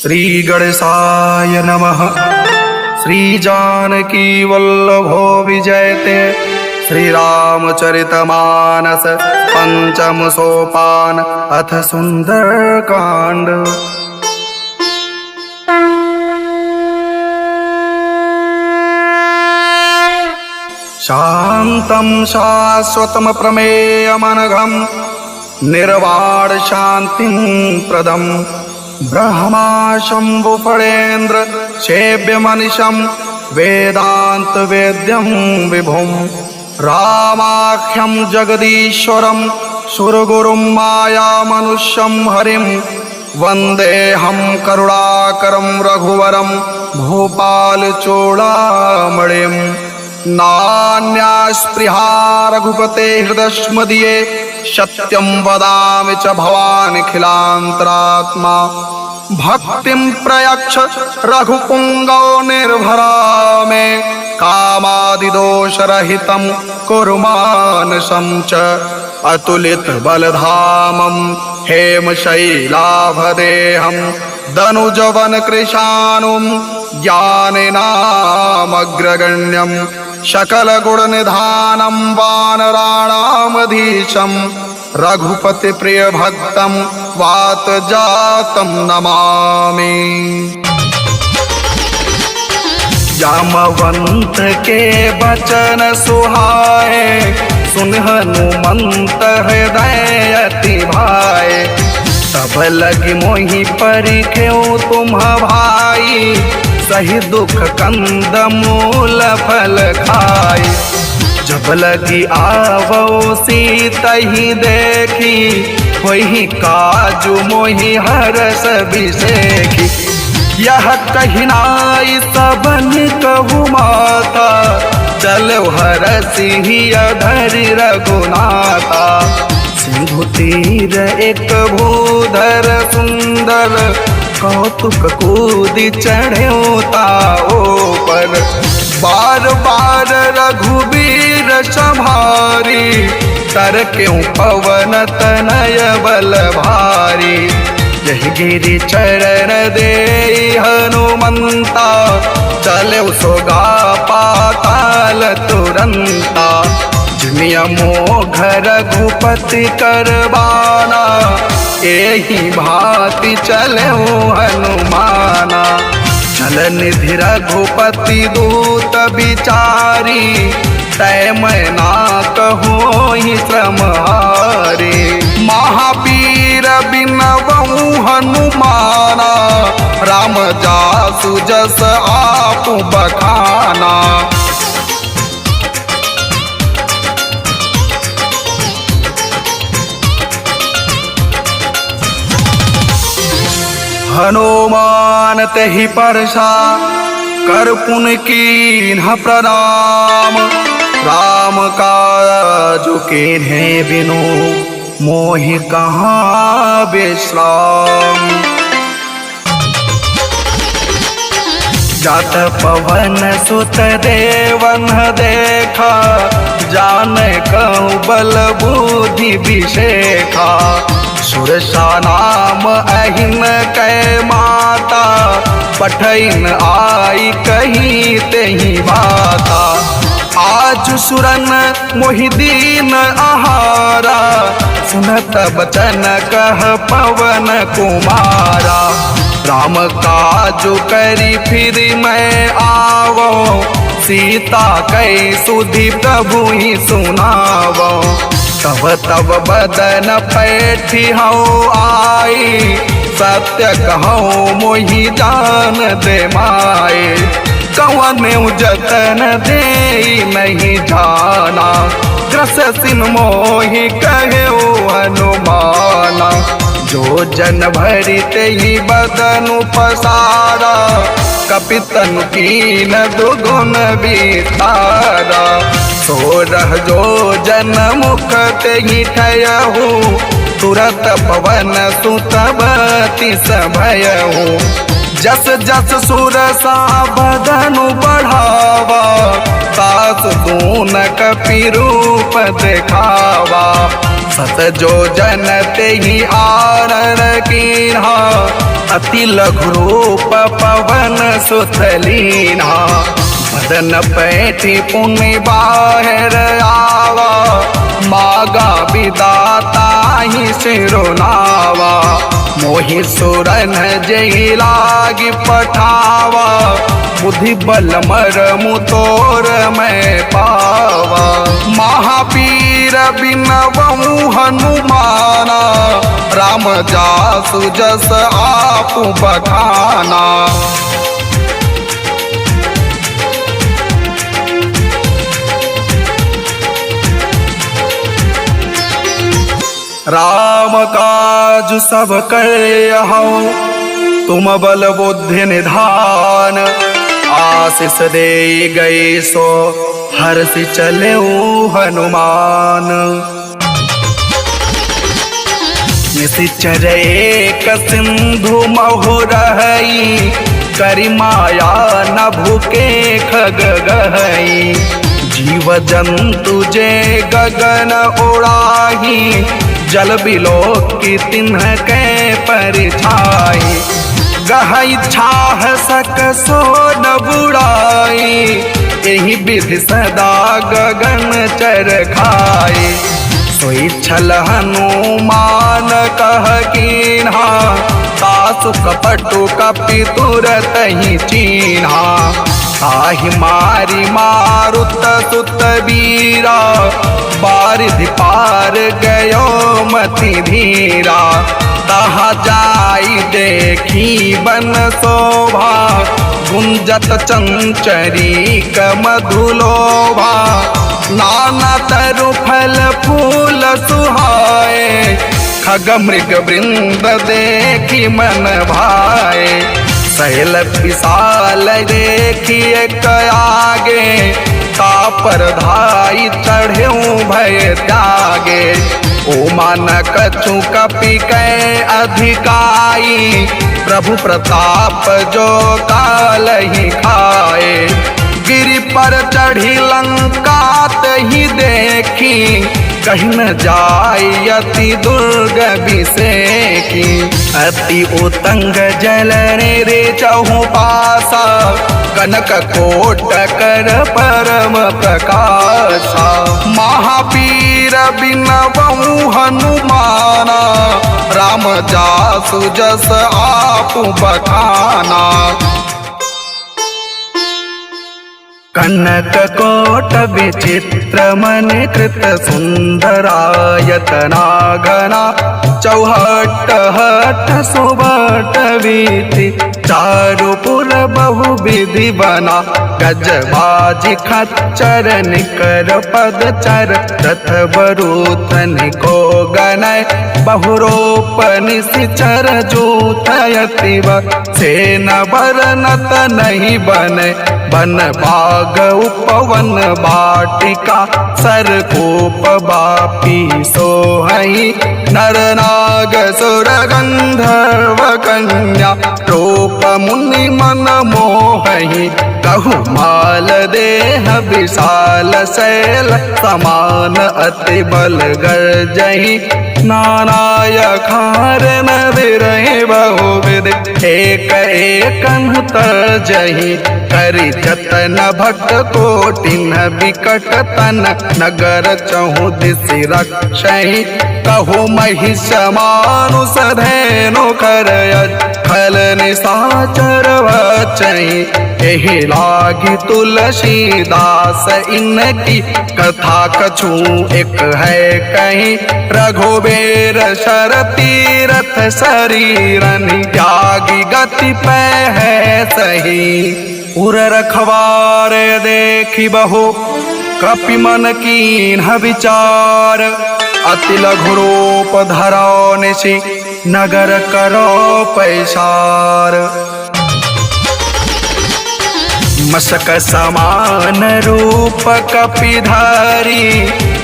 श्री गणेशाय नमः। श्री जानकी वल्लभो विजयते। श्री रामचरितमानस पंचम सोपान अथ सुंदरकांड। शांतं शाश्वतं प्रमेयमनघं निर्वाण शांतिं प्रदं ब्रह्मा शंभु फणेन्द्र सेव्यमनिशं वेदांत वेद्यं विभुं रामाख्यं जगदीश्वरं सुरगुरुं माया मनुष्यं हरिं वन्देऽहं करुणाकरं रघुवरं भूपालचूडामणिम्। नान्यास्पृहा रघुपते हृदस्मदीये सत्यं वदामि च भवानिखिलान्तरात्मा। भक्तिं प्रयच्छ रघुपुङ्गव निर्भरा मे कामादिदोषरहितं कुरु मानसं च अतुलितबलधामं हेमशैलाभदेहं दनुजवनकृशानुं ज्ञानिनामग्रगण्यं सकलगुणनिधानं वानराणामधीशं रघुपतिप्रियभक्तं वातजातं नमामि। जामवंत के बचन सुहाए सुन हनुमंत हृदय अति भाए। तब लगी मोहि परिख्यो तुम भाई सही दुख कंद मूल फल खाई। जब लगी आवो सीतहि देखी वही काजु मोहि हरस बिसेखी। यह कहिनाई सबन कहु माता चलो हरसि धरि रघुनाथा। सिंधु तीर एक भूधर सुंदर कौतुक कूदि चढ़्यो ताओ पर। बार बार रघुबीर संभारी तर क्यों पवन तनय बल भारी। यह गिरि चरण दे हनुमंता चले सोगा पाताल तुरंता। नियमो घर रघुपति करबाना एहि भांति चले हनुमाना। चल निधि रघुपति दूत बिचारी तय मैं ना कहोहि श्रमहारी। महावीर बिनवहु हनुमाना राम जासु जस आप बखाना। हनुमान तेहि परसा कर पुन कीन्ह प्रणाम। राम काज कीन्हे बिनु मोहि कहाँ विश्राम। जात पवन सुत देवन देखा जान कहु बल बुद्धि विशेखा। सुरसा नाम अहिन कै माता पठैन आई कही तेहि बाता। आज सुरन मोहि दीन आहारा सुनत बचन कह पवन कुमारा। राम काजु करी फिर मैं आवो सीता कै सुधि प्रभु ही सुनावो। तब तब बदन पैठी हौ आई सत्य कहूँ मोहि जान दे माए। कवन जतन दे नहीं जाना ग्रस सिन मोहि कहे हनुमाना। जो जन भरी तेहि बदनु पसारा कपितन कीन दुगुन विस्तारा। सोरह जो जन मुख तेहि ठयहु तुरत पवन सुत बति सभयहु। जस जस सुरसा बदनु बढ़ावा, तास दून कपि रूप दिखावा। सत जो जन ते ही आनन कीन्हा, अति लघु रूप पवन सुत लीन्हा। मदन पैठी पुण्य बाहर आवा, मागा विदाता ही सिरुनावा। मोहि सुरन जही लागी पठावा, बुद्धि बल मरमु तोर मैं पावा। महावीर बिनवहु हनुमाना, राम जासु जस आपु बखाना। राम काज सब करहु, तुम बल बुद्धि निधान। आशीष दे गए सो हर्ष चले हनुमान। निशिचर एक सिंधु महु रहई, करि माया न भूके खग गहई। जीव जंतु जे गगन उड़ाही, जल बिलो की तिन्ह के परिछाई। गहई छाह सक सो न बुड़ाई, यही विधि सदा गगन चर खाई। सोई छल हनुमान कह कीन्हा, तासु कपटु कपि तुरत ही चीन्हा। ताहि मारी मारुत सुत बीरा, बारिधि पार गयो मति धीरा। तहा जाई देखी बन शोभा, गुंजत चंचरी मधुलोभा। नाना तरु फल फूल सुहाए, खग मृग वृंद देखी मन भाए। सहेल विशाल देखिए आगे, तापर धाई चढ़े भय त्यागे। ओ मान कछु कपि कै अधिकाई, प्रभु प्रताप जो काल ही खाए। गिरि पर चढ़ी लंका ही देखी, कहीं न जाय अति दुर्ग बिसेकी। अति उतंग जल रे चहु पासा, कनक कोट कर परम प्रकाशा। महावीर बिनवहु हनुमाना, राम जासु जस आपु बखाना। कनक कोट विचित्र मन कृत सुंदरायतना घना। चौहट हट सुबट वीति, चारुपुर बहु विधि बना। गजबाजी खच्चर निकर पद चर, रथ बरूथन को गनय। बहुरूप निशिचर जूथ यतिव, सेन बरनत नहीं बने। बन बाग उपवन बाटिका, सरकूप बापी सोहई। नर नाग सुर गंधर्व कन्या, रूप मुनि मन मोहई। कहु माल देह विशाल शैल, समान अति बल गर्जहि। नानाय खार न विरहि बहुविध, एक एक तर्जहि। करि जतन भक्त कोटिन विकट तन, नगर चहु दिशि रक्षहि। कहु महिष मानुष धेनु करयज, खल निशाचर वचहि। एहि लागी तुलसीदास इनकी, कथा कछु एक है कहीं। रघुबीर शर तीरथ शरीरनि, त्यागी गति पै है सही। उर रखवार देखी बहु, कपि मन कीन्ह विचार। अति लघु रूप धरो निशि, नगर करो पैसार। मशक समान रूप कपिधारी,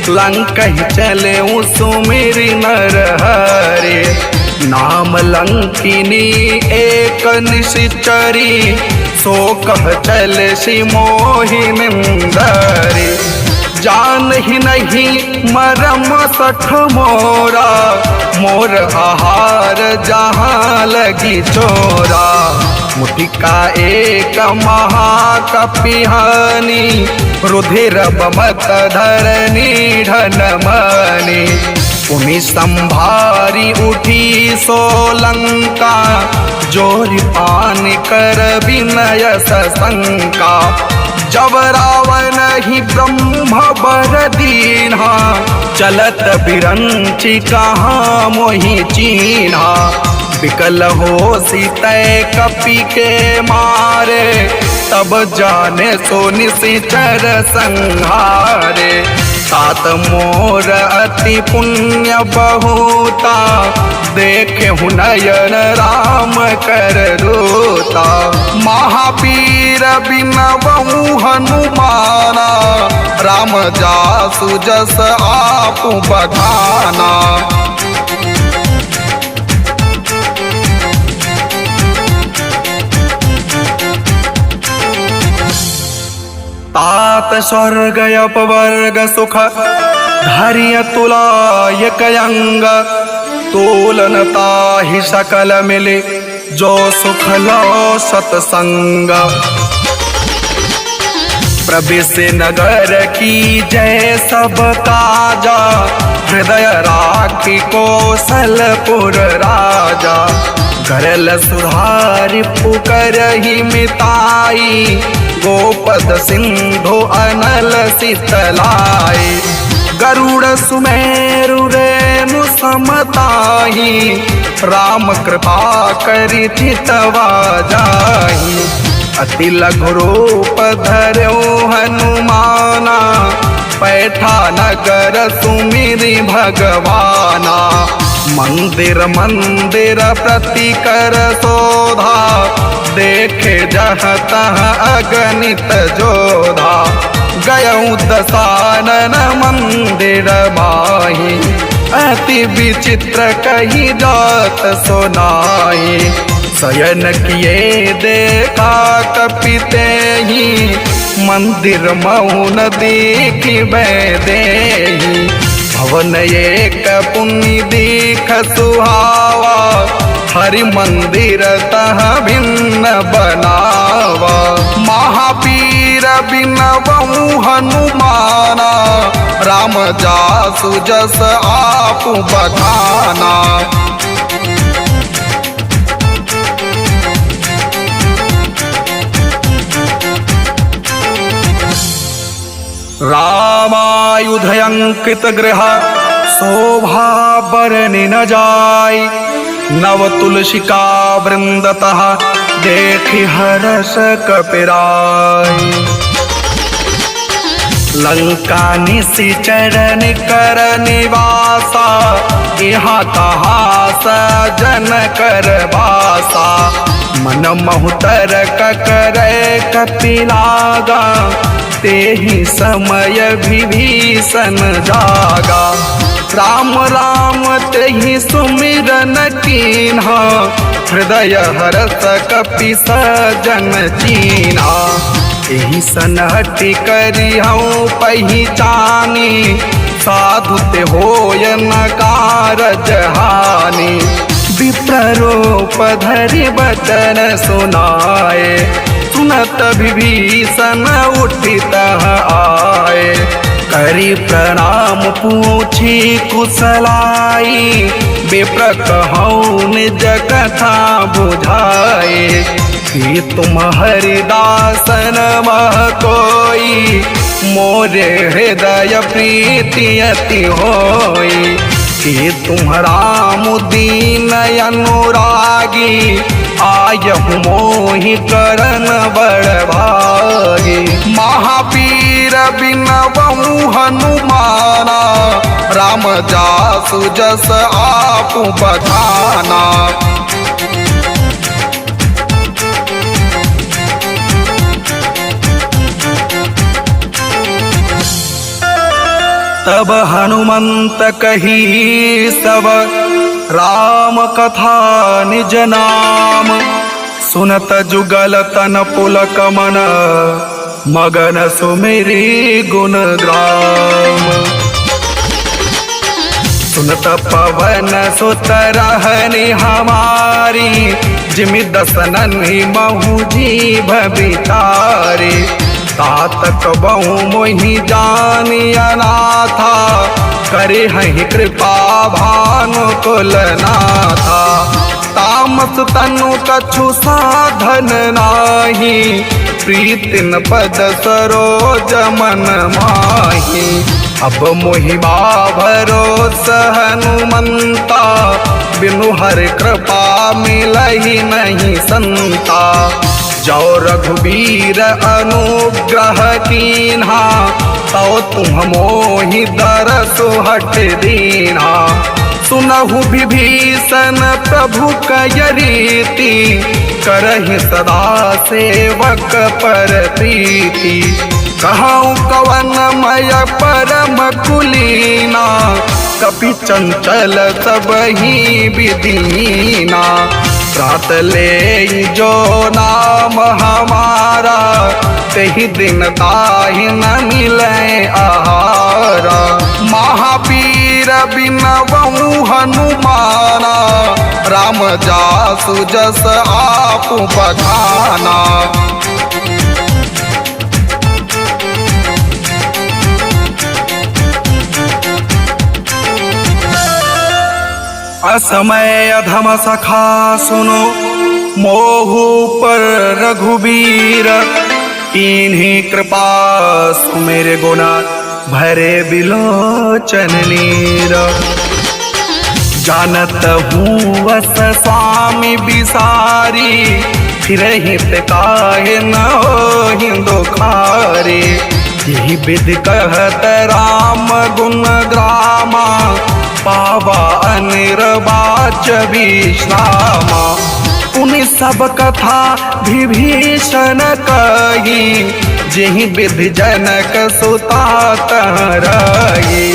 लंक चले सुमिरि नर हरे। नाम लंकिनी एक निशिचरी, सो कह चल सी मोहिनिंदरी। जान ही नहीं मरम सठ मोरा, मोर आहार जहाँ लगी चोरा। मुठिका एक महाकपिहानी, रुधिर बमत धरनी ढन मनी। पुनि संभारी उठी सोलंका, जोरि पान कर विनय सशंका। जब रावण ही ब्रह्म बर दीन्हा, चलत बिरंची कहाँ मोहि चीन्हा। विकल हो सीतय कपि के मारे, तब जाने सो निशिचर संहारे। तात मोर अति पुण्य बहुता, देखे नयन राम कर रोता। महावीर बिनवहु हनुमाना, राम जासु जस आपु बखाना। तात स्वर्ग अपवर्ग सुख, धैर्य तुलायक अंग। तोलन ताहि सकल मिले, जो सुख लो सतसंग। प्रवेश नगर की जय सब काजा, हृदय राखी कौशलपुर राजा। करल सुधारि पुकरहि मिताई, गोपद सिंधु अनल शीतलाई। गरुड़ सुमेरु रेणु समताही, राम कृपा करि चितवा जाहि। अति लघु रूप धर्यो हनुमाना, पैठा नगर सुमिरि भगवाना। मंदिर मंदिर प्रति कर शोधा, देखे जहाँ तहाँ अगणित जोधा। गयऊ दसानन मंदिर माही, अति विचित्र कही जात सुनाई। शयन किए देखा कपिते ही, मंदिर मौन देखी देही। भवन एक पुण्य दीख सुहावा, हरि मंदिर तह भिन्न बनावा। महावीर बिनवहु हनुमाना, राम जासु जस आपु बखाना। रामायुधयंकृत गृह, शोभा बरनि न जाय। नव तुलसिका वृंदतः, देखि हरस कपिराय। लंका निशिचर कर निवासा, यहाँ तहाँ सजन कर बासा। मन महुतर करे कपिलागा, तेहि समय विभीषण जागा। राम राम तेहि सुमिरन कीन्हा, हृदय हरस कपि सजन चीन्हा। एहि सन हटि करि हऊँ पहिचानी, साधु ते होय न कारज हानि। विप्र रूप धरि बचन सुनाए, सुनत विभीषण उठित आए। करि प्रणाम पूछी कुशलाई, विप्र कहऊँ निज कथा बुझाए। कि तुम हरिदासन मह कोई, मोरे हृदय प्रीति अति होई। कि तुम राम दीन अनुरागी, आयहु मोहि करन बड़ भागी। महावीर बिनवहु हनुमाना, राम जासु जस आपु बखाना। तब हनुमंत कही सब, राम कथा निज नाम, सुनत जुगल तन पुलक मन, मगन सुमिरी गुण ग्राम। सुनत पवन सुत रहनी हमारी, जिमि दसनन महु जीभ बिचारी। तातक बहु मोहि जानी अनाथा, करे हहि कृपा भानु कुलनाथा। तामस तनु कछु साधन नाही, प्रीतिन पद सरोज मन माही। अब मोहिमा भरोसा हनुमंता, बिनु हर कृपा मिलहि नहीं संता। जो रघुबीर अनुग्रह कीन्हा, तो तुम मोहि दरसु हट दीन्हा। सुनहु विभीषण प्रभु कय रीति, करहि सदा सेवक पर प्रीति। कहूँ कवन मय परम कुलीना, कपि चंचल सबहि विदीना। प्रात ले जो नाम हमारा, तेहि दिन ताहि न मिलै आहारा। महावीर बिनवहु हनुमाना, राम जासु जस आपु बखाना। असमय अधम सखा सुनो, मोहु पर रघुबीर। इन्हीं कृपा सुमेरे गुना, भरे बिलोचन नीर। जानत हूँ वस स्वामी बिसारी, फिर हित काहे न होहि दुखारी। यही विधि कहत राम गुण ग्रामा, पावा अनिर्वाच विश्रामा। उन्हीं सब कथा विभीषण कही, जेहि विधि जनक सुता तरही।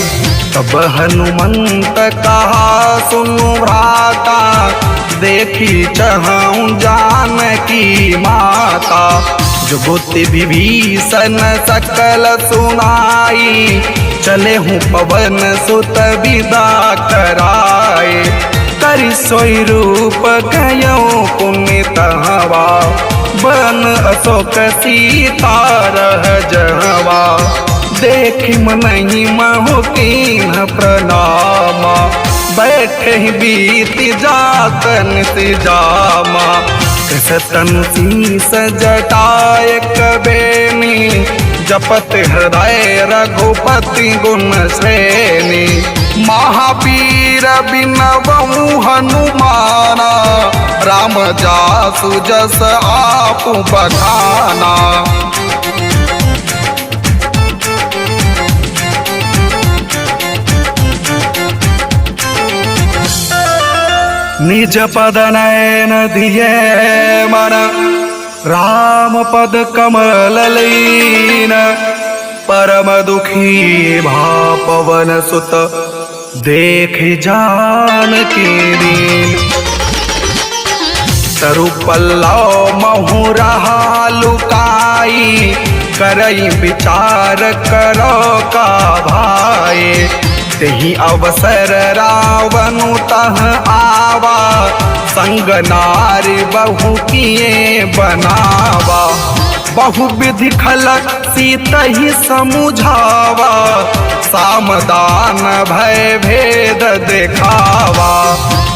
तब हनुमंत कहा सुनु भ्राता, देखी चहूँ जानकी माता। जुगुति विभीषण सकल सुनाई, चले हूँ पवन सुत विदा कराए। करि सोई रूप गयो पुनीत हवा, बन अशोक सीता रह जहवा। देखि मनहि महु कीन्ह प्रणामा, बैठे बीत जात निति जामा। कृष तनु शीस जटाय कबेनी, जपत हृदय रघुपति गुण श्रेणी। महावीर बिनवहु हनुमाना, राम जासु जस आपु बखाना। निज पद नयन दिए मन, राम पद कमल लीन। परम दुखी भा पवन सुत, देख जानकी दीन। तरु पल्लव महु रहा लुकाई, करई विचार करो का भाई। तेहि अवसर रावनु तह आवा, संग नारी बहु किए बनावा। बहु विधि खलक सीतहि समुझावा, सामदान भय भेद देखावा।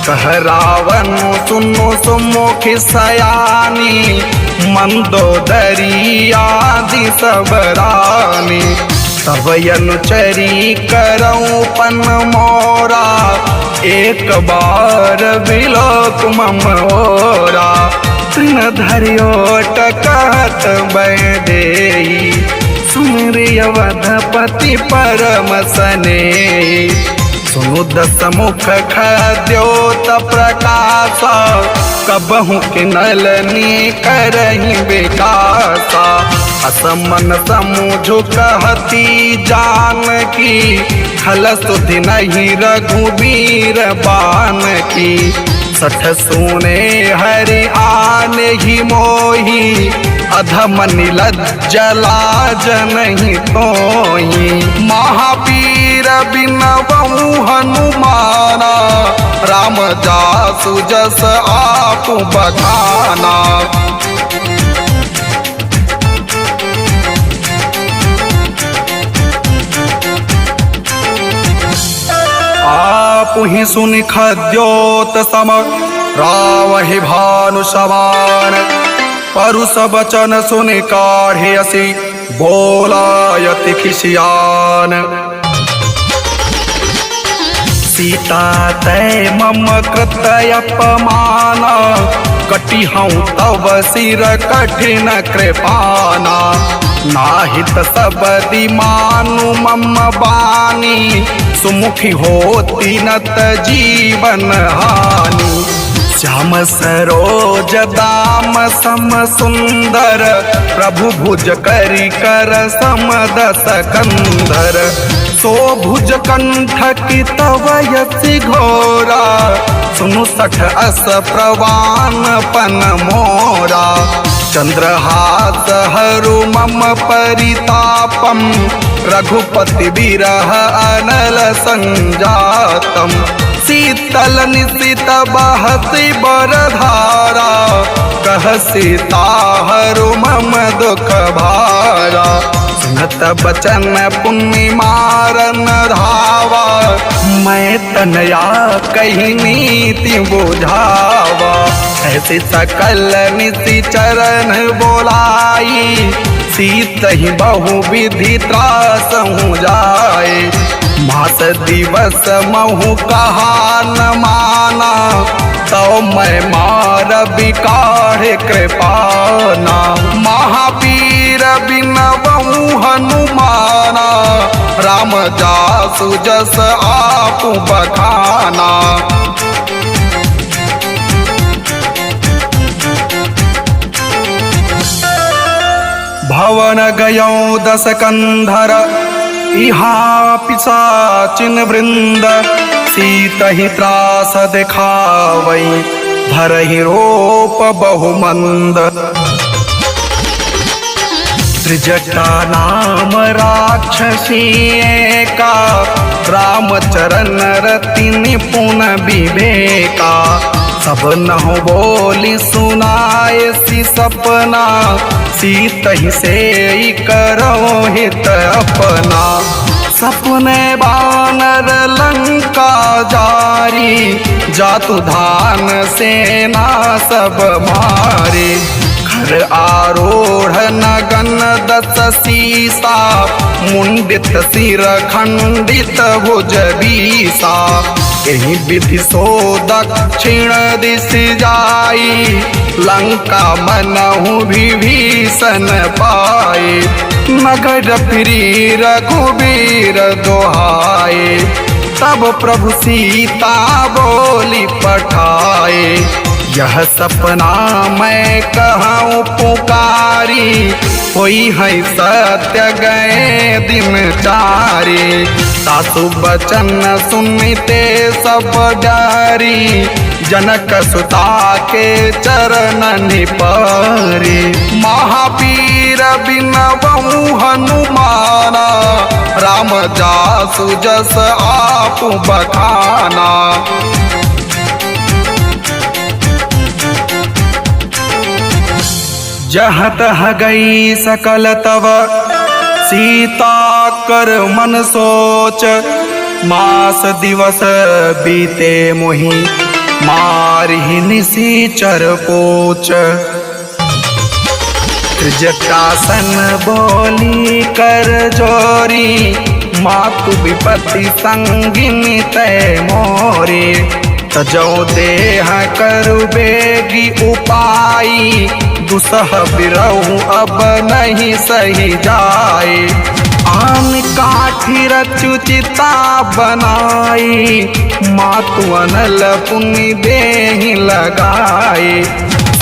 कह रावण सुनो सुमुखि सयानी, मंदोदरी आदि सब रानी। तब अनुचरी करऊं पन मोरा, एक बार बिलोक मम ओरा। तृण धरियोट कहत बैदेही, सुमिरि अवधपति परम स्नेही। सुनु दस मुख खद्योत प्रकाशा, कबहु किनलनी करहि विकासा। असमन समझो कहती जानकी, खल सुधि नहीं रघुबीर बान की। सठ सुने हरि आन ही मोही, अधम निलज्ज लाज नहीं तोही। महावीर बिनवहु हनुमाना, राम जासु जस आप बखाना। आप ही सुनि खद्योत सम, रावहि भानु समान। परुष बचन सुनि काढ़े असि, बोलायति खिसियान। सीता तै मम कृत अपमान, कटिहउँ तव सिर कठिन कृपाना। नाहित सबदि मानु मम बानी, सुमुखी होती नत जीवन हानि। श्याम सरोज दाम सम सुंदर, प्रभु भुज करि कर सम दस कंधर। सो भुज कंठ की तव यसि घोरा, सुनु सठ अस प्रवान पन मोरा। चंद्रहास हरु मम परितापम, रघुपति बिरह अनल संजातम। शीतल निशित बहति बरधारा, कह सीता हरु मम दुख भारा। सुनत बचन पुण्य मारन धावा, मैं तनया कही नीति बुझावा। ऐसे सकल निशि चरण बोलाई, सीत ही बहु विधि त्रास हूँ जाए। मास दिवस महु कहा न माना, तो मैं मार बिकाढ़ कृपाना। महावीर बिनवहु हनुमाना, राम जासु जस आप बखाना। भवन गयौ दस कंधर, इहाँ पिशाचिन वृंद। सीतहि त्रास देखावै, धरहि रोप बहुमंद। त्रिजटा नाम राक्षसी एका, रामचरण रति निपुण विवेका। सब नहु बोली सुनाए सी सपना, सीतहि से करो हित अपना। सपने बानर लंका जारी, जातु धान सेना सब मारे। खर आरोढ़ नगन दस सीसा, मुंडित सिर खंडित भुज बीसा। यही विधि सो दक्षिण दिश जाई, लंका मनहु विभीषण पाए। नगर फिरी रघुबीर दोहाए, तब प्रभु सीता बोली पठाए। यह सपना मैं कहूँ पुकारी, होई है सत्य गए दिन चारे। सासु बचन सुनते सब डारी, जनक सुता के चरण निपरे। महावीर बिनवहु हनुमाना, राम जासु जस आप बखाना। जहाँ तह गई सकल तव, सीता कर मन सोच। मास दिवस बीते मोहि, मारहि निशिचर पोच। त्रिजटासन बोली कर जोरी, मातु विपत्ति संगिनी तै मोरे। तजौ देह करु बेगी उपाई, दुसह बिरहु अब नहीं सही जाए। आन काठी रचु चिता बनाई, मातु अनल पुण्य देहि लगाए।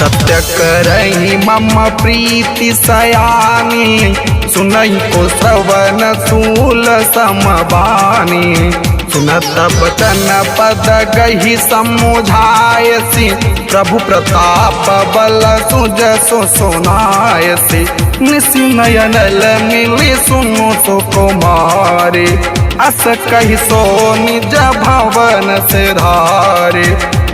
सत्य करही मम प्रीति सयानी, सुनहि को श्रवण सूल समबानी। सुनत बचन पद गही समुझायसी, प्रभु प्रताप बल सुजसो सुनायसी। निसि नयनल मिली सुनु सुकुमारी, अस कहि सो निज भवन से धारे।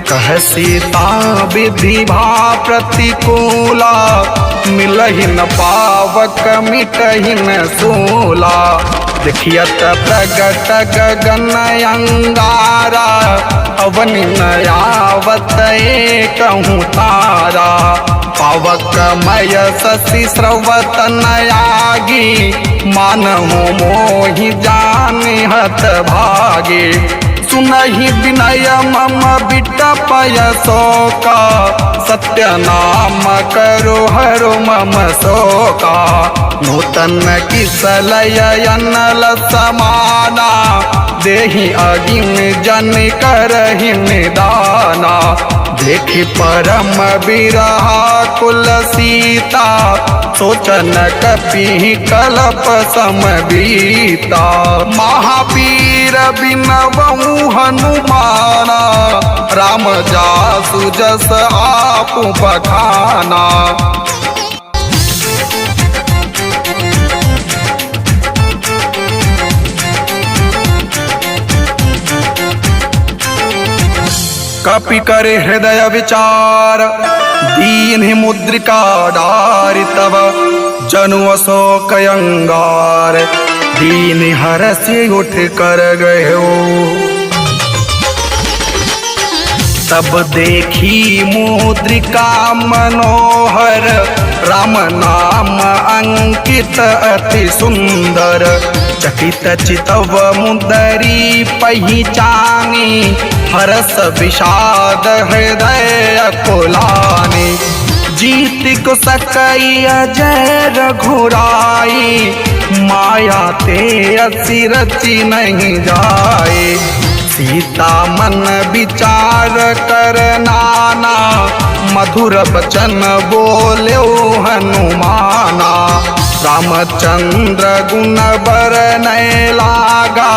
कह सीता विधि भा प्रतिकूला, मिलहि न पावक मिटहि न सूला। देखियत प्रगट गगन अंगारा, अवनि नयावत कहूँ तारा। पावकमय शशि स्रवत नयागी, मानहु मोहि जानि हत भागे। सुनहि विनय मम बिटपय शोका, सत्य नाम करो हरो मम शोका। नूतन किसलय अनल समाना, देहि अगिन जन करहि निदाना। देखि परम बिरहा कुल सीता, सोचन कपि कलप समबीता। महावीर बिनवहु हनुमाना, राम जासु जस आपु बखाना। कपि करे हृदय विचार, दीन मुद्रिका डारि तब। जनु अशोक अंगार, दीन हरसि उठ कर गयो। तब देखी मुद्रिका मनोहर, राम नाम अंकित अति सुंदर। चकित चितव मुदरी पहिचानी, हरस विषाद हृदय कुलानी। जीत को सकई अजय रघुराई, माया ते असी रची नहीं जाए। सीता मन विचार कर नाना, मधुर बचन बोल्यो हनुमाना। रामचंद्र गुण बरनय लागा,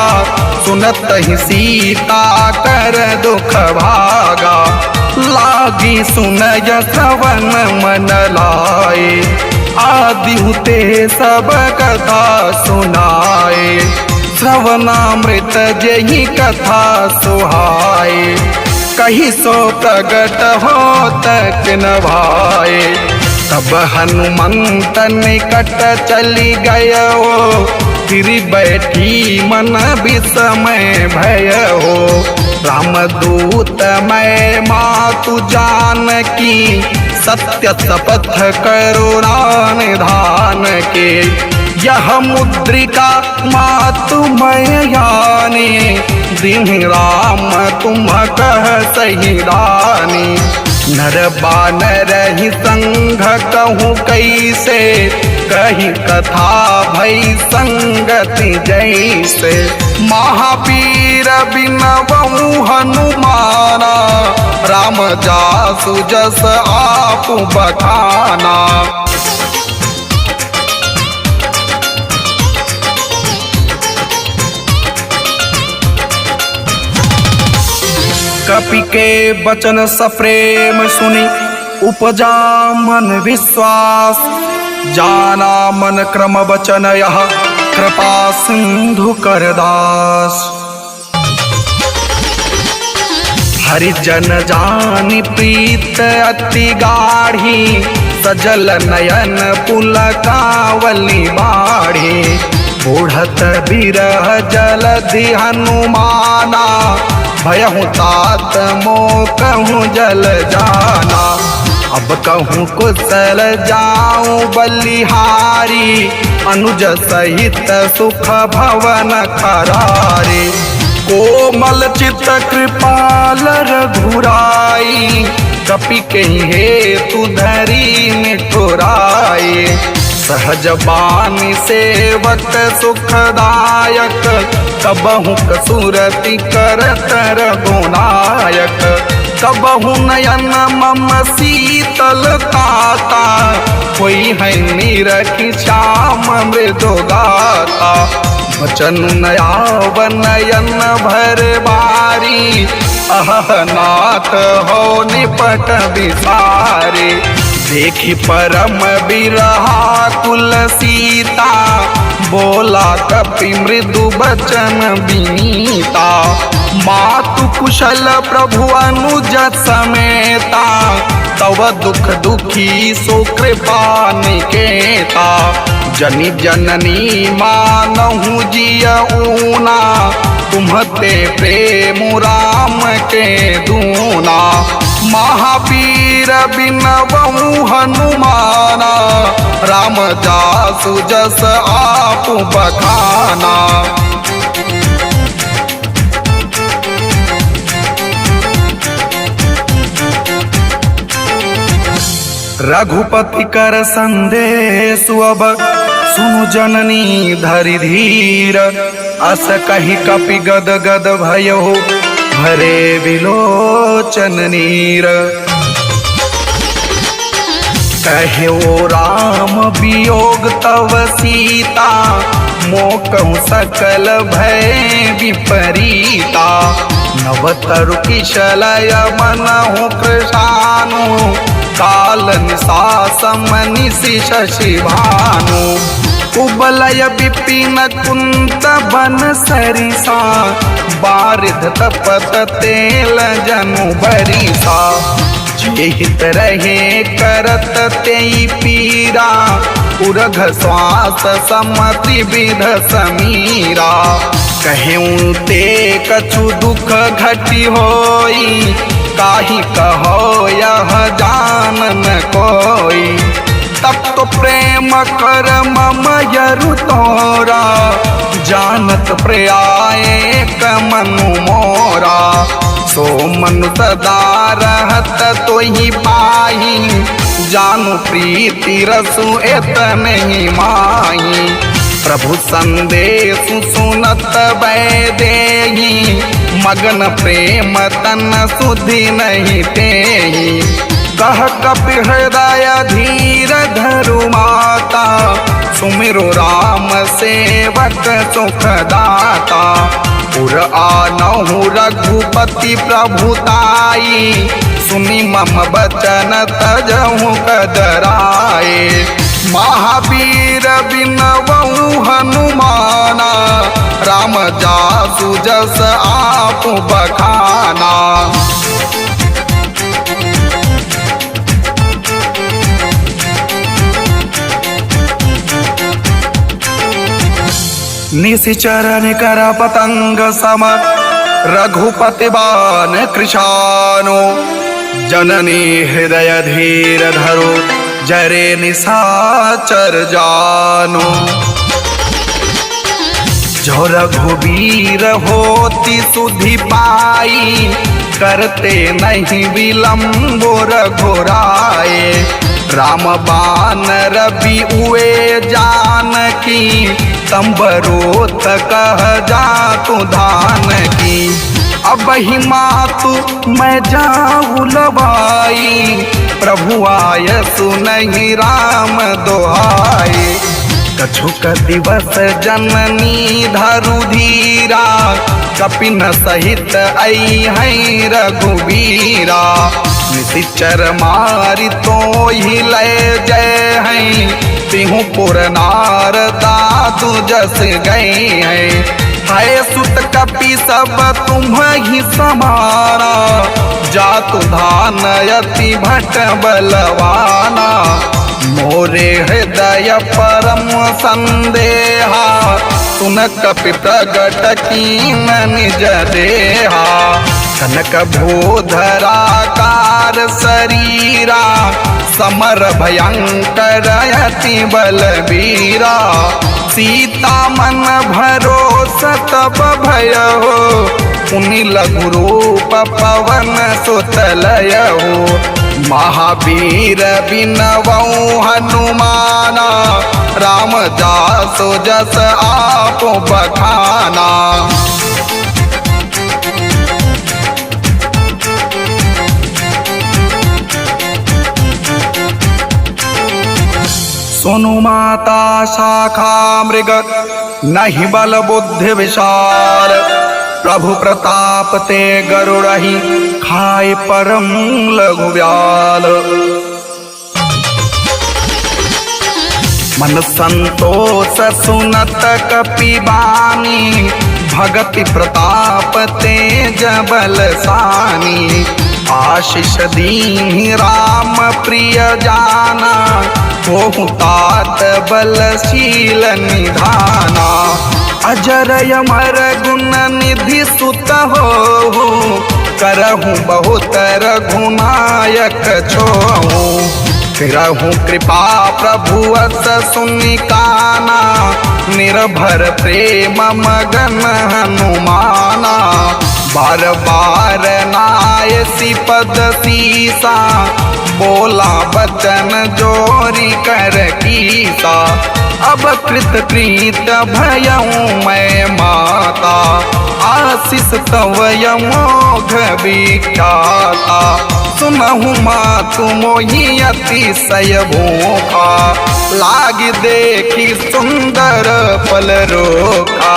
सुनत ही सीता कर दुख भागा। लागी सुनय श्रवण मन लाए, आदि हुते सब कथा सुनाए। श्रवणामृत जही कथा सुहाए, कही सो प्रगट होत न भाए। तब हनुमंत निकट चली गयो, फिर बैठी मन विस्मय भय हो। रामदूत मैं मातु जानकी, सत्य शपथ करुणा निधान के। यह मुद्रिका मातु मैं यानी, दीन राम तुम कह सही रानी। नर बानर ही संग कहूँ कैसे, कही कथा भई संगति जैसे। महावीर बिनवहु हनुमाना, राम जासु जस आपु बखाना। कपि के बचन सप्रेम सुनि, उपजा मन विश्वास। जाना मन क्रम बचन यह, कृपा सिंधु करदास। हरिजन जानि प्रीत अति गाढ़ी, सजल नयन पुलकावली बाढ़ी। बूढ़त बिरह जलधि हनुमाना, भयहु तात मोह कहूँ जल जाना। अब कहूँ कुशल जाऊँ बलिहारी, अनुज सहित सुख भवन खरारी। कोमल चित कृपाल रघुराई, कपि कहीं हेतु धरी निठुराई। सहज बानी सेवक सुखदायक, कबहु कसुरति करत रघुनायक। कबहु नयन मम शीतल ताता, कोई है निरखी श्याम मृदु गाता। वचन नयाव नयन भर बारी, अह नाथ हो निपट विसारे। देखी परम बिरहा कुल सीता, बोला कपि मृदु बचन विनीता। मातु कुशल प्रभु अनुज समेता, तव दुख दुखी सो कृपा निकेता। जनि जननी मानहु जियऊना, तुम्हते प्रेम राम के दूना। महावीर बिनवऊ हनुमाना, राम जासु जस आप बखाना। रघुपति कर संदेश अब, सुनु जननी धरि धीर। अस कहि कपि गद गद भयो, भरे विलोचन नीर। कहो राम वियोग तव सीता, मोकहु सकल भय विपरीता। नवतरु किशलय मनहु कृशानु, काल निशासम निशि शशि भानु। कुबलय विपिन कुंत बन सरिसा, बारिध तपत तेल जनु बरिसा। जेहित रहे करत तेई पीरा, उरघ श्वास समति विध समीरा। कहूँ ते कछु दुख घटी होई, काहि कहो यह जान न कोई। तब तो प्रेम कर मम यरु तोरा, जानत प्रयाए कमनु मोरा। सो मनु सदा रहत तोहि पाही, जानु प्रीति रसु एत नहीं माही। प्रभु संदेश सुनत वैदेही, मगन प्रेम तन सुधि नहीं तेहि। कह कपि हृदय धीर धरु माता, सुमिरु राम सेवक सुख दाता। पुर आनहु रघुपति प्रभुताई, सुनि मम बचन तजहु कदराए। महावीर बिनवऊ हनुमाना, राम जासु जस आप बखाना। निशिचरण कर पतंग सम, रघुपति बान कृशानो। जननी हृदय धीर धरो, जरे निशाचर जानो। जो रघुवीर होती सुधि पाई, करते नहीं विलम्बो रघुराए। राम बान रवि उए जानकी, तंबरोत कह जातु धान की। अब ही मातु मैं जाऊँ लबाई, प्रभु आय सुनहि राम दोहाई। कछुक दिवस जननी धरु धीरा, कपिन सहित आई है रघुवीरा। निशिचर मारि तो ही लय जय है, तिहु पुर नार दादु जस गए हैं। है सुत कपि सब तुम ही समाना, जातु धान यति भट बलवाना। मोरे हृदय परम संदेहा, सुन कपि प्रगट कीन निज देहा। कनक भूधराकार शरीरा, समर भयंकर अति बलबीरा। सीता मन भरोसा तब भयो, पुनि लघु रूप पवन सुतलय हो। महावीर बिनवऊ हनुमाना, राम जासु जस आप बखाना। सुनु माता शाखा मृग नहीं बल बुद्धि विशाल, प्रभु प्रताप ते गरुड़हि खाए परम लघु व्याल। मन संतोष सुनत कपिबानी, भगति प्रताप तेज बलसानी। आशीष दीन्हि राम प्रिय जाना, होहु तात बलशील निधाना। अजर अमर गुण निधि सुत होहु, करहु बहुत रघुनायक छोहु। फिरहु कृपा प्रभु अस सुनिकाना, निर्भर प्रेम मगन हनुमाना। बार बार नायसी पद सीसा, बोला बचन जोरी कर कीसा। अब कृत कृत भयऊ मैं माता, आशीष तव यमोघ विख्याता। सुनहु मातु मोहि अतिशय भूखा, लाग देखी सुंदर फल रोखा।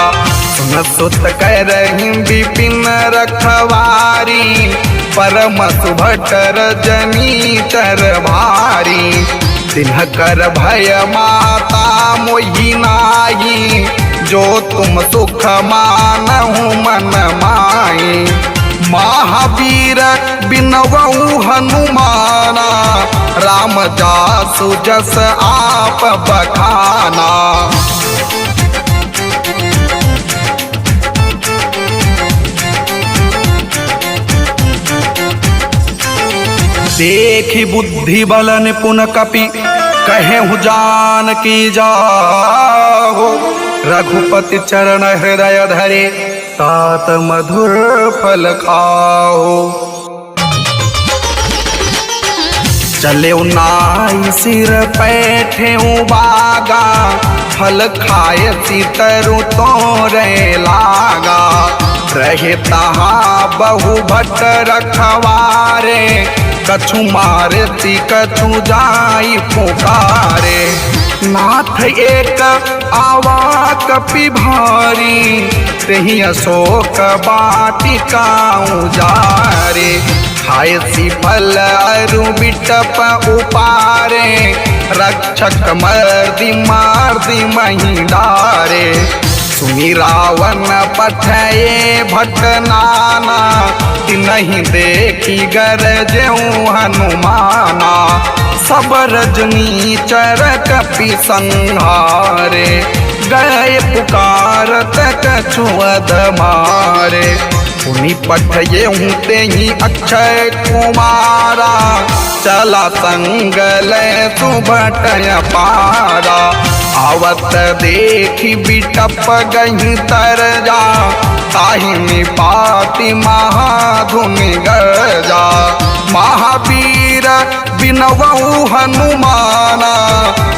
सुन सुत करहि विपिन रखवारी, परम सुभट रजनी चर भारी। दिनकर भय माता मोहि नाही, जो तुम सुख मानहु मन माही। महावीर बिनवऊ हनुमाना, राम जासु जस आप बखाना। देखी बुद्धि बल निपुण कपि, कहेहु जानकी जाहो। रघुपति चरण हृदय धरे, तात मधुर फल खाओ। चले नाई सिर पैठे बागा, फल खाए तरु तोरे लागा। रहे तहाँ बहु भट्ट रखवारे, कछु मारती कछु जाई पुकारे। नाथ एक आवा कपि भारी, तेहि अशोक वाटिका उजारे। खाए सी फल अरु बिटप उपारे, रक्षक मार्दी मही डारे। सुनि रावण पठये भट नाना, तिनहि देखी गरजेउ हनुमाना। सब रजनी चर कपि संहारे, गए पुकारत कछु अधमारे। उन्हीं पठये तेहि अक्षय कुमारा, चला संग लय सुभट पारा। आवत देखी बिटप गही तर जा, ताहि पाति महाधुनि गरजा। महावीर बिनवऊ हनुमाना,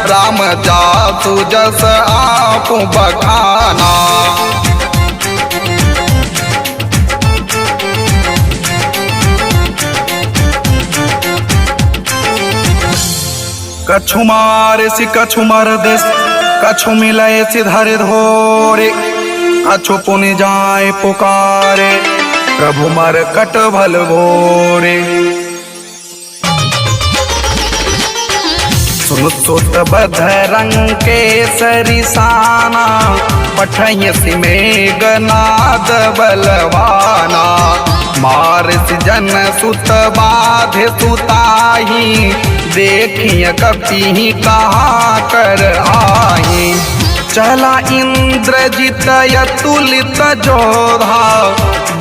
राम जासु जस आप बखाना। कछु मारे सि कछु मरदेस, कछु मिलय सि धरि धोरे। कछु पुनि जाय पुकारे, प्रभु मरकट भल घोरे। सुन सुत बधरंग के सरिसाना, पठयसि मेघनाद बलवाना। मारस जन सुत बाधे सुताही, देखिय कपि कहा कर आही। चला इंद्रजित अतुलित जोधा,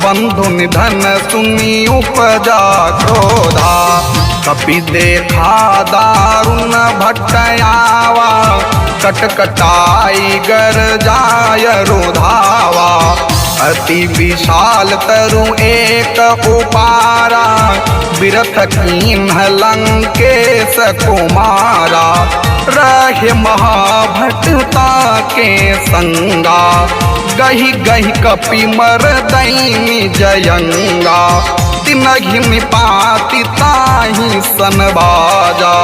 बंधु निधन सुनि उपजा क्रोधा। कपि देखा दारुण भट्टयावा, कटकटाई गर जाय रुधावा। अति विशाल तरु एक उपारा, बिरथ कीन्ह लंकेश कुमारा। रहे महाभटता के संगा, गही गही कपि मर दैनी जयंगा। दिन घिन पाती ताही सन बाजा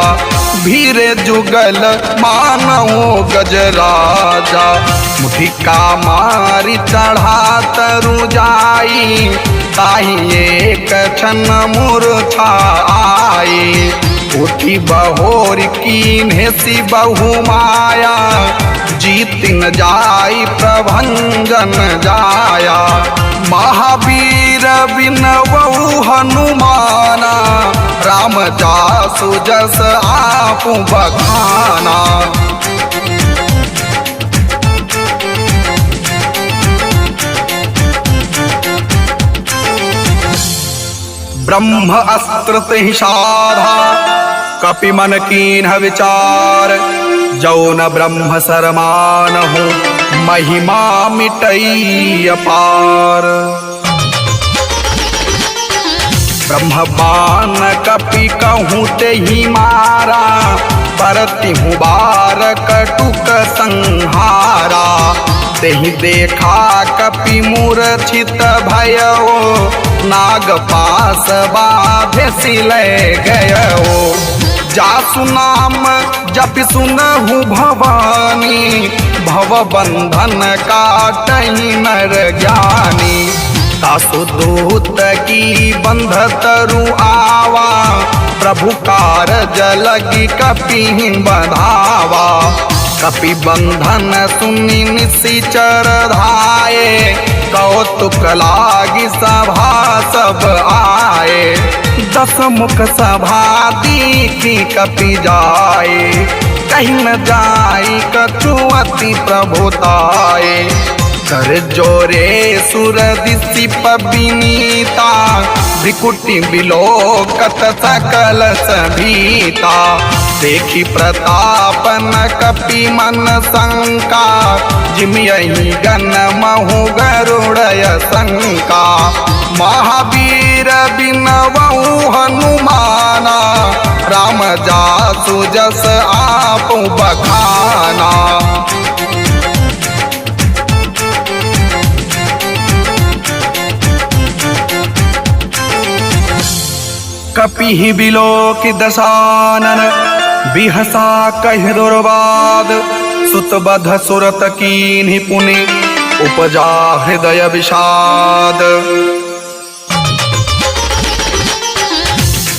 भीरे जुगल मानवो गजराजा मुठिका मारी चढ़ा तरु जाई ताही एक छन मूर्छा आई उठी बहोर कीन्हे सी बहु माया जीतिन जाई प्रभंजन जाया महावीर बिनवऊ हनुमाना राम जासु जस आपु बखाना। ब्रह्म अस्त्र तिहि साधा कपि मन कीन्ह विचार जौन ब्रह्म सरमान हो महिमा मिटई अपार। ब्रह्म बाण कपि कहूँ ते ही मारा परति हूँ बार कटुक संहारा तेहि देखा कपि मूर्छित भयो नाग पास बाधे सिले गयो जासु नाम जपि सुनहु भवानी भव बंधन काटहि नर ज्ञानी तासु दूत की बंध तरु आवा प्रभु कारज लगी कपि बंधावा कपि बंधन सुनि निशिचर धाये कौतुक लागी सभा सब आए दस मुख सभा दीखी कपि जाए कहीं न जाई कछु अति प्रभुताए कर जोरे सुर दिसिप विनीता भ्रिकुटि बिलोकत सकल सभीता देखी प्रताप न कपि मन शंका जिमियहि गण महु गरुड़य शंका महावीर बिनवऊ हनुमाना राम जासु जस आपु बखाना। कपि बिलोक दशानन बिहसा कहि दुर्वाद सुतबध सुरत कीन्हि पुनि उपजा हृदय विषाद।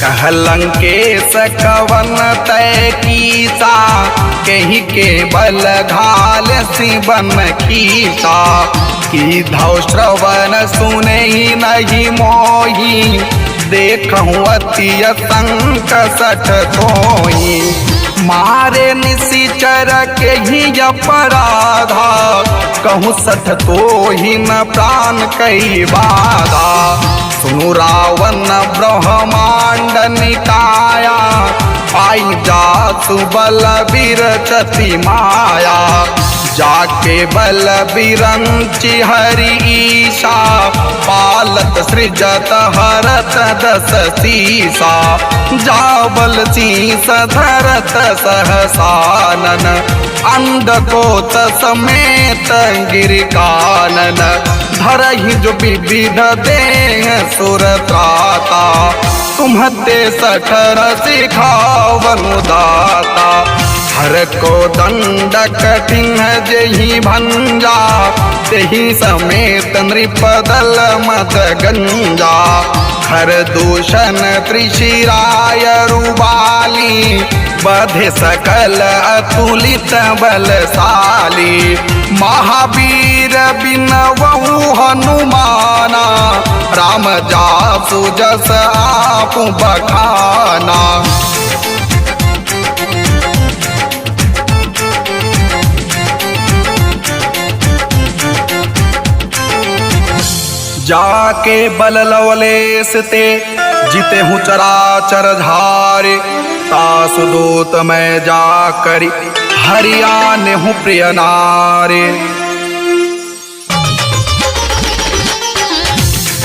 कह लंकेश कवन तय कीसा कहि के बल घाल सिबन खीसा की धौ श्रवण सुने नहीं मोही देखूं अति संक सठ तोही मारे निशिचर के ही अपराधा कहूँ सठ तो ही न प्राण कई बाधा सुनु रावण ब्रह्मांड निकाया पाई जासु बल बिरचति माया जाके बल बिरंचि हरि ईशा पालत सृजत हरत दस सीसा जाबल शीस धरत सहसानन अंधकोत समेत गिरिकानन धरहि जो विविध देह सुर त्राता तुम्हते सठर सिखावनु दाता हर को दंड कठिन जही भंजा तेहि समेत नृपदल मत गंजा खर दूषण त्रिशिराय रुबाली बधे सकल अतुलित बलशाली महावीर बिनवऊ हनुमाना राम जासु जस आपु बखाना। जाके बल लवलेस ते जिते हूँ चराचर धारे तासु दूत मैं जाकरि हरियाने हूँ प्रिय नारे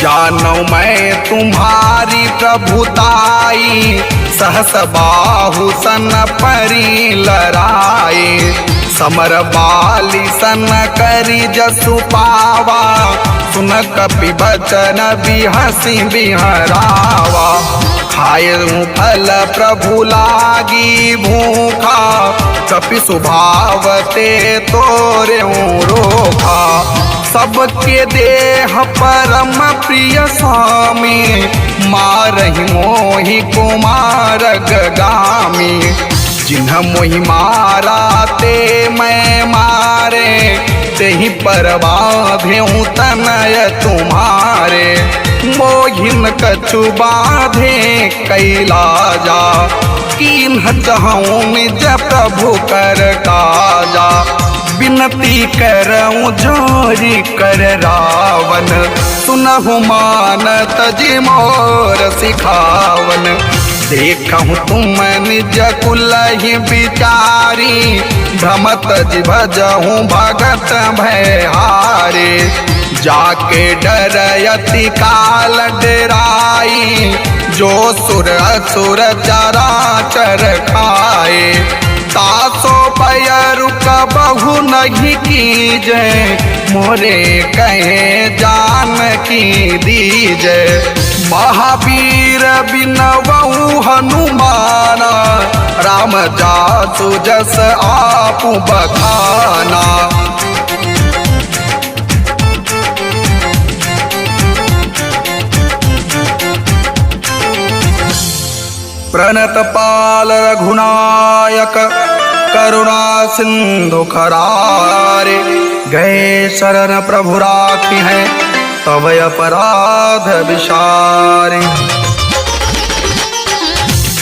जानौ मैं तुम्हारी प्रभुताई सहस बाहु सन परी लराए समर बाली सन करी जसु पावा, सुन कपि बचन बिहसी बिहरावा। खाए फल प्रभु लागी भूखा, कपि सुभावते तोरे रोखा। सबके देह परम प्रिय स्वामी, मारहि मोहि कुमार गामी। जिन्ह मोहि मारा ते मैं मारे, तेहि पर बाधेहूँ तनय तुम्हारे। मोहिन कछु बाधे कैलाजा, कीन्ह चहूँ निज प्रभु कर काजा। विनती करऊँ जोरी कर रावण, सुनहु मानत जी मोर सिखावन। देखहु तुम निज कुलहि बिचारी, भ्रमत जी भजहु भगत भयहारे। जाके डरयति काल डराई, जो सुर असुर चराचर खाए। तासो पयरु कबहु नहीं कीजे, मोरे कहे जानकी दीजे। महावीर बिनवहु हनुमाना, राम जासु जस आपु बखाना। प्रणत पाल रघुनायक, करुणा सिंधु खरारे। गए शरण प्रभु राखी है, तव अपराध विसारे।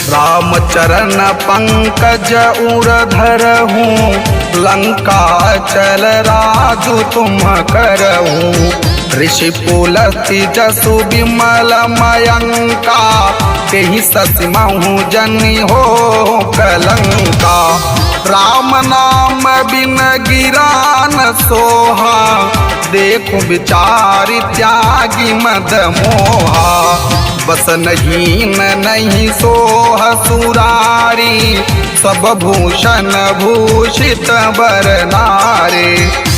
राम चरण पंकज उर धरहूँ, लंका चल राजु तुम करहूँ। ऋषि पुलस्त्य जसु विमल मयंका, तेहि ससि महु जनि हो कलंका। राम नाम बिन गिरान सोहा, देखो विचारि त्यागी मद मोहा। बस नहीं सोह सुरारी, सब भूषण भूषित बर नारे।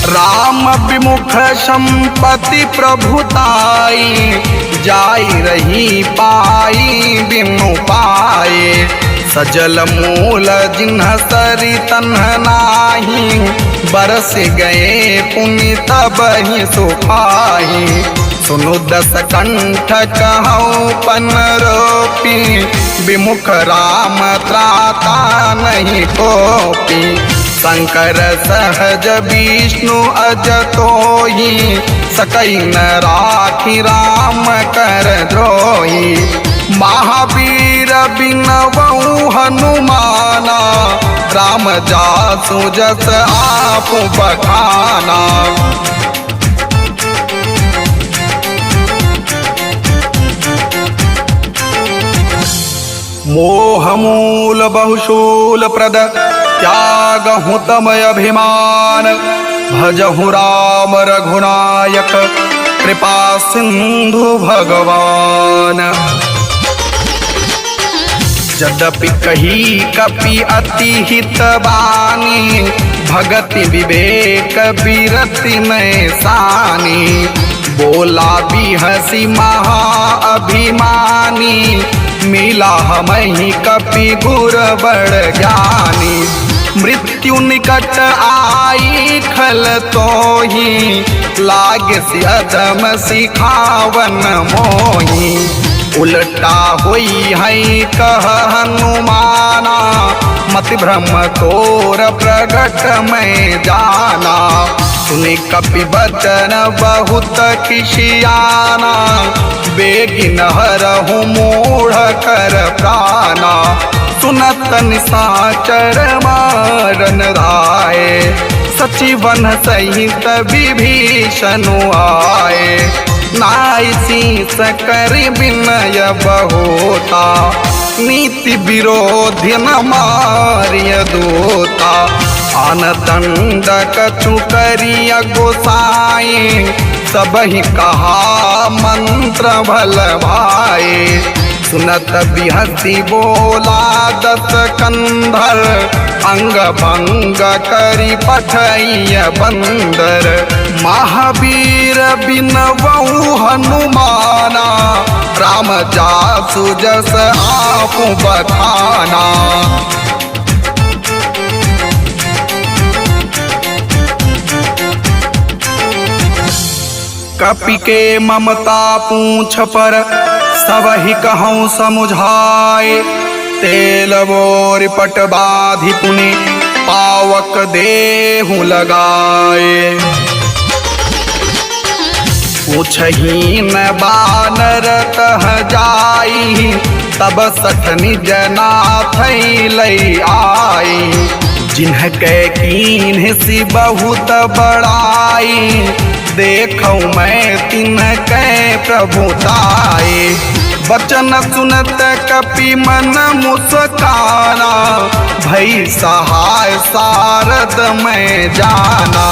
राम विमुख संपत्ति प्रभुताई, जाई रही पाई बिनु पाए। सजल मूल जिन्ह सरि तन्ह नाही, बरस गए पुनि तब ही सुखाही। सुनु दस कंठ कहूँ पन रोपी, विमुख राम त्राता नहीं कोपी। शंकर सहज विष्णु अज तोहि, सकई न राखी राम कर द्रोही। महावीर बिनवहु हनुमाना, राम जासु जस आपु बखाना। मोह मूल बहुशूल प्रद, त्यागहु तमय अभिमान। भजहु राम रघुनायक, कृपा सिंधु भगवान। यद्यपि कही कपि अति हित बानी, भगति विवेक विरति में सानी। बोला बिहसी महा अभिमानी, मिला हमहि कपि गुर बड़ ज्ञानी। मृत्यु निकट आई खल तोहि, लागे सि अधम सिखावन मोहि। उल्टा होई है कह हनुमाना, मति भ्रम तोर प्रगट में जाना। सुनि कपि बचन बहुत खिसियाना, बेगिन हरहु मूढ़ कर प्राणा। सुनत निशाचर मारन धाये, सचिवन सहित विभीषण आए। नाई शीस कर विनय बहुता, नीति विरोधी न मारिय दूता। आन दंड कछु करिय गोसाई, सबहि कहा मंत्र भल भाई। सुनत बिहसी बोला दस कंधर, अंग भंग करी पठैया बंदर। महावीर बिनवऊ हनुमाना, राम जासु जस आपु बखाना। कपि के ममता पूछ पर, सबहि कहूँ समुझाए। तेल बोर पट बाधि पुनि, पावक देहु लगाए। पूछही न बानर कह जाई, तब सठनि जनाथ लई आई। जिन्हके कीन्ह सी बहुत बड़ाई, देखौ मैं तिनके प्रभुताए। वचन सुनत कपि मन मुस्काना, भई सहाय सारद मैं जाना।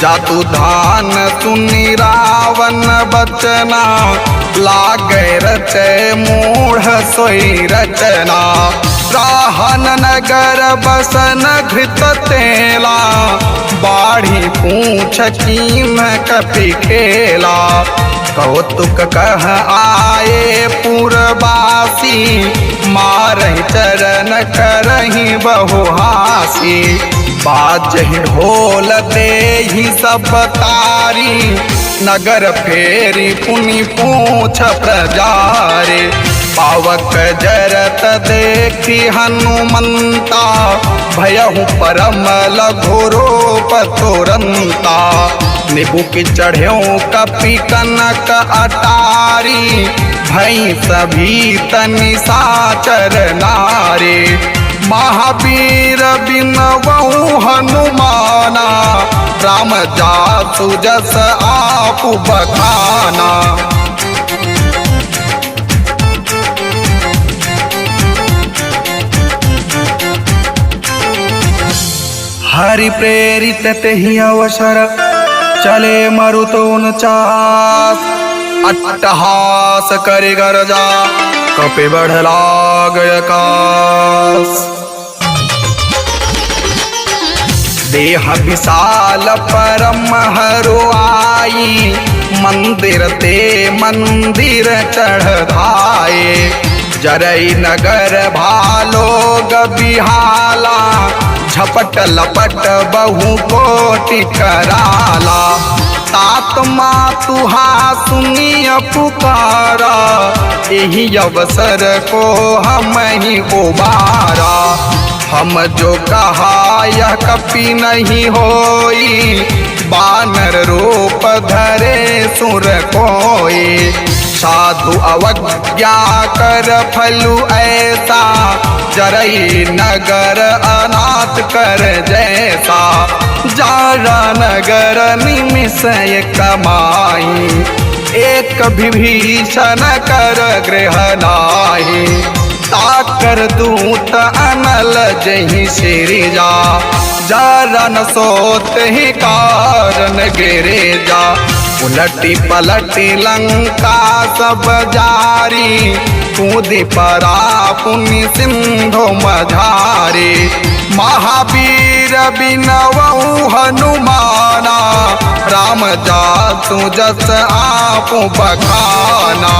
जातु धान सुनि रावण बचना, लागे रचे मूढ़ सोई रचना। राहन नगर बसन घृत तेला, बाढ़ी पूछ कीन कपि खेला। कौतुक कह आए पुरवासी, मारहि चरण करहि बहु हासी। बाजहि ढोल देहि सब तारी, नगर फेरी पुनि पूछ प्रजारे। पावक जरत देखी हनुमंता, भयहु परम लघु रूप तुरंता। निबुक चढ़्यो कपि कनक अटारी, भई सभी तनि साचर नारे। महावीर बिनवऊ हनुमाना, राम जासु जस आपु बखाना। हरि प्रेरित तेहि अवसर, चले मरुतोन चास। अट्टहास करे गरजा, कपि बढ़ लागय आकाश। देह विशाल परम हरुआई, मंदिर ते मंदिर चढ़ाए। जरई नगर भालो बिहाला, झपट लपट बहु कोटि कराला। तात मातुहा सुनिय पुकारा, यही अवसर को हम ही उबारा। हम जो कहा यह कपि नहीं होई, बानर रूप धरे सुर कोई। साधु अवज्ञा कर फलु ऐसा, जरई नगर अनाथ कर जैसा। जारा नगर निमिषय कमाई, एक विभीषण कर गृह नाही। ताकर दूत अनल जहि सिरिजा, जरन सोत ही कारण गिरे जा। उलटी पलटी लंका सब जारी, कूदि परा पुनि सिंधु मझारी। महावीर बिनवऊ हनुमाना, राम जासु जस आपु बखाना।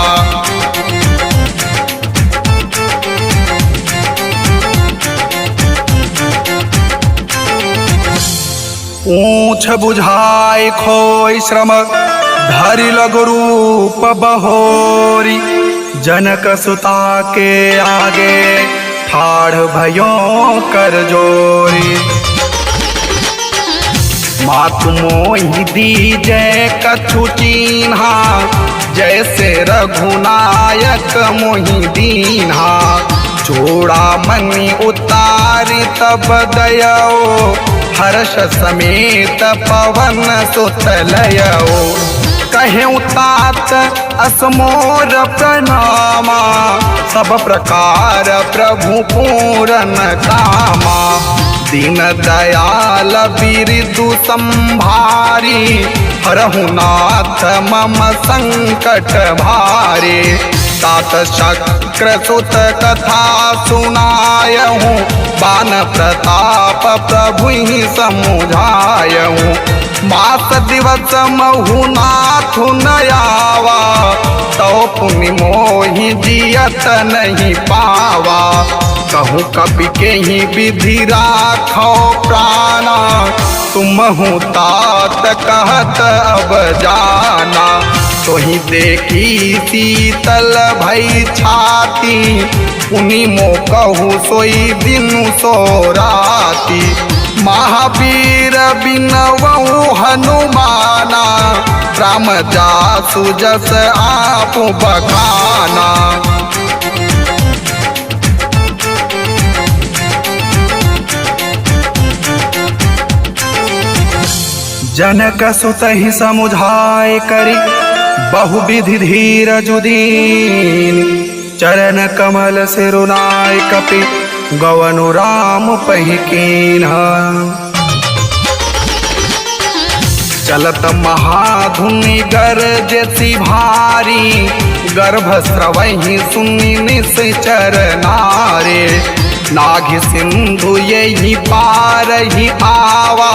पूछ बुझाए खोई श्रम, धरि लघु रूप बहोरी। जनक सुता के आगे, ठाढ़ भयो कर जोरी। मातु मोहि दीजै कछु चीन्हा, जैसे रघुनायक मोहि दीन्हा। चूड़ामणि उतारि तब दयो, हर्ष समेत पवन सुत लयो। कहें तात असमोर प्रणामा, सब प्रकार प्रभु पूरन कामा। दीन दयाल बिरदु संभारी, हरहु नाथ मम संकट भारे। तात शक्ति चक्रसुत कथा सुनायहूँ, बान प्रताप प्रभु ही समुझायहूँ। मास दिवस महु नाथ नयावा, तो पुनि मोहि जियत नहीं पावा। कहूँ कपि के ही विधि राखो प्राणा, तुम हूँ तात कहत अब जाना। तो ही देखी शीतल भई छाती, उन्हीं मो कहूँ सोई दिनु सो राती। महावीर बिनवहु हनुमाना, राम जासु जस आप बखाना। जनक सुत ही समुझाए करी, बहुविधि धीरज दीन। चरण कमल सिरुनाय कपि, गवनु राम पहिकीन्हा। चलत महाधुनि गरजति भारी, गर्भ स्रवहि सुनि निश्चर नारे। नाघि सिंधु यही पार ही आवा,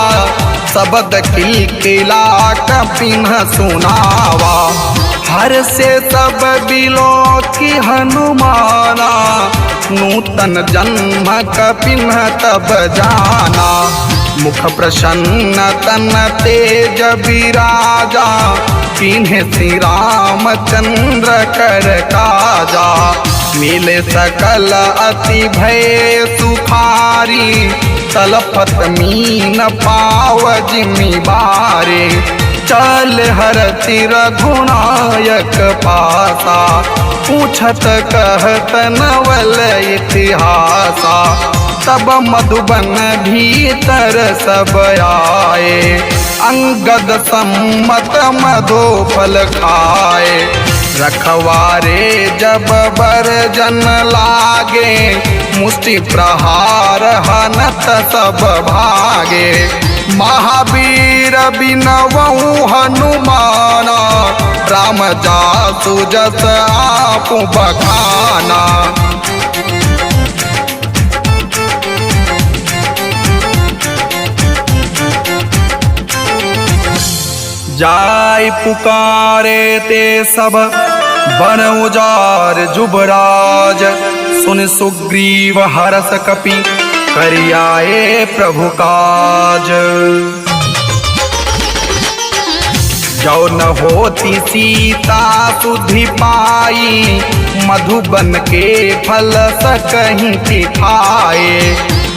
शबद किलकिला कपिन्ह सुनावा। हर से सब बिलो की हनुमाना, नूतन जन्म कपिन्ह तब जाना। मुख प्रसन्न तन तेज विराजा, किन्हे श्री रामचंद्र कर काजा। मिले सकल अति भय सुखारी, तलपत मीन पाव जिमि बारे। चल हरति रघुनायक पासा, पूछत कहत नवल इतिहासा। तब मधुबन भीतर सब आए, अंगद सम्मत मधुफल खाए। रखवारे जब बरजन लागे, मुष्टि प्रहार हनत सब भागे। महावीर बिनवहु हनुमाना, राम जासु जस आप बखाना। जाय पुकारे ते सब, बन उजार जुबराज। सुन सुग्रीव हरस कपि, करियाए प्रभु काज। जो न होती सीता सुधि पाई, मधुबन के फल सकहीं दिखाए।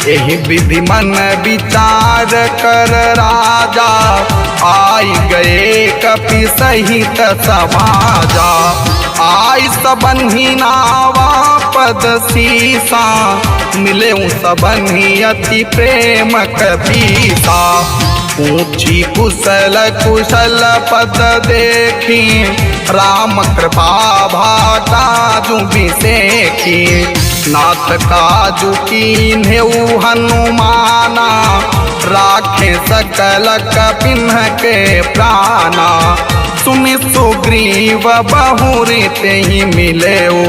यही विधि मन विचार कर राजा, आई गए कपि सहित समाजा। आई सबन ही नावा पद सीसा, मिले सबन ही अति प्रेम कपीसा। ऊंची कुशल कुशल पद देखी, राम कृपा भाटा जुबी सेखी। नाथ काजु कीन्हेउ हनुमाना, राखे सकल कपिन्ह के प्राणा। सुनि सुग्रीव बहुरीत ही मिलेऊ,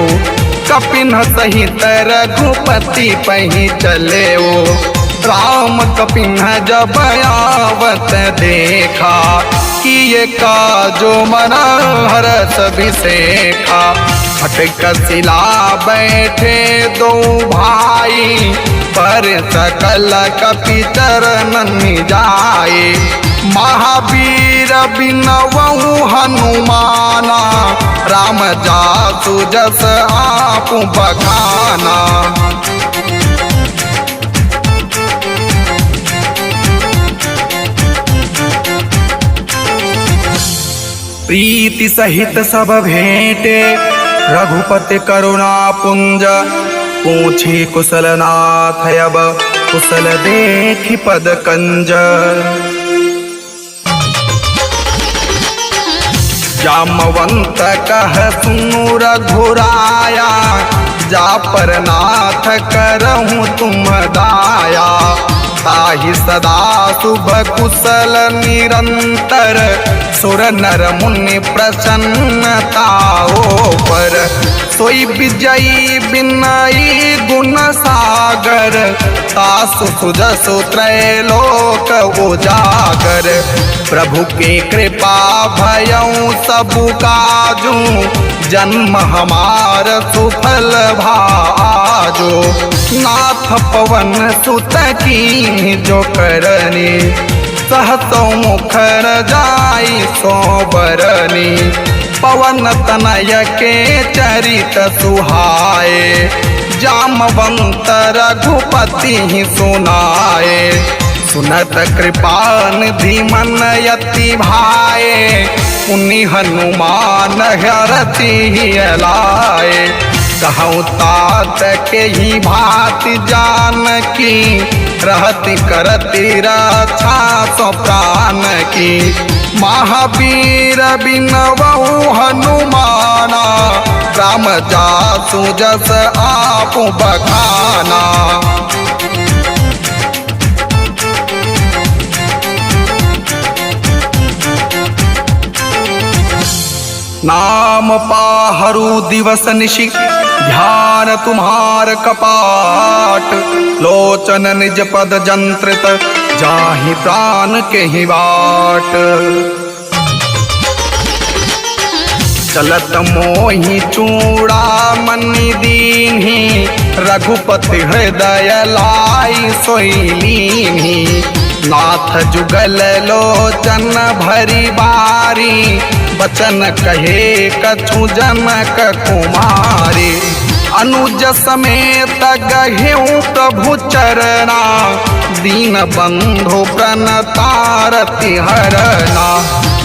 कपिन्ह सहित रघुपति पही चलेऊ। राम कपिन्ह जब आवत देखा, किए काजो मन हरस बिसेखा। फटक शिला बैठे दो भाई, पर सकल कपि चरणन जाए। महावीर बिनवहु हनुमाना, राम जासु जस आप बखाना। प्रीति सहित सब भेंटे, रघुपति करुणा पुंज। पूछे कुशल नाथ अब, कुशल देखि पद कंज। जामवंत कह सुनु रघुराया, जा पर नाथ करहूँ तुम दाया। ताहि सदा शुभ कुशल निरंतर, सुर नर मुनि प्रसन्नताओ पर। सोई विजयी बिनई गुण सागर, तासु सुजसु त्रैलोक उजागर। प्रभु के कृपा भयऊ सबु काजू, जन्म हमार सुफल भाजो। नाथ पवन सुत की जो करनी, सहसो मुखर जाई सोबरनी। पवन तनय के चरित सुहाए, जामवंत रघुपति सुनाए। सुनत कृपा निधि मन यति भाए, पुनि हनुमान हरति लाए। कहूँ तात के ही भांति जानकी, रहति करति रक्षा सो प्राण की। महावीर बिनवऊ हनुमाना, राम जासु जस आपु बखाना। नाम पाहरु दिवस निशि, ध्यान तुम्हार कपाट। लोचन निज पद जंत्रित, जाहि प्राण के ही बाट। चलत मोहि चूड़ा मनि दीन्ही, रघुपति हृदय लाई सोई लीन्ही। नाथ जुगल लोचन भरी बारी, बचन कहे कछु जनक कुमारी। अनुज समेत गहेऊ प्रभु चरना, दीन बंधु प्रणतारति हरना।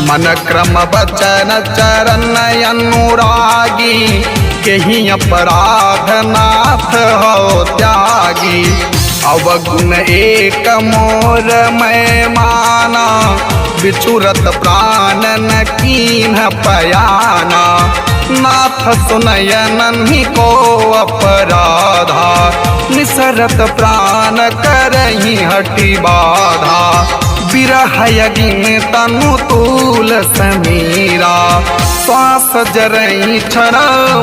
मन क्रम बचन चरण अनुरागी, केहि अपराध नाथ हो त्यागी। अवगुण एक मोर मैं माना, बिछुरत प्राण न कीन्ह पयाना। नाथ सुनय नन्ही को अपराधा, निसरत प्राण करही हटि बाधा। बिरह यज्ञ तनु तूल समीरा, श्वास जरई क्षण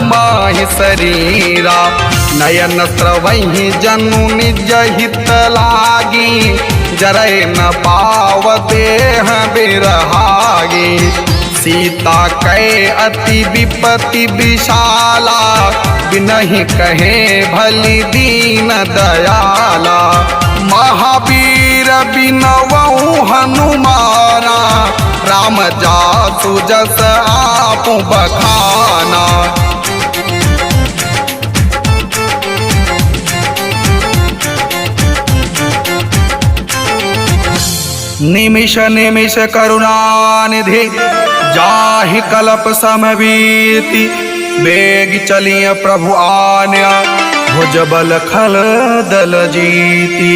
माहि शरीरा। नयन स्रवहि जनु निज हित लागी, जरै न पाव देह बिरहागी। सीता कै अति विपत्ति विशाला, बिनहि कहे भली दीन दयाला। महावीर बिनवऊ हनुमाना, राम जासु जस आपु बखाना। निमिष निमिष करुणानिधि, जाहि कल्प समवीति। बेग चलिय प्रभु आन्या, भुजबल खल दल जीती।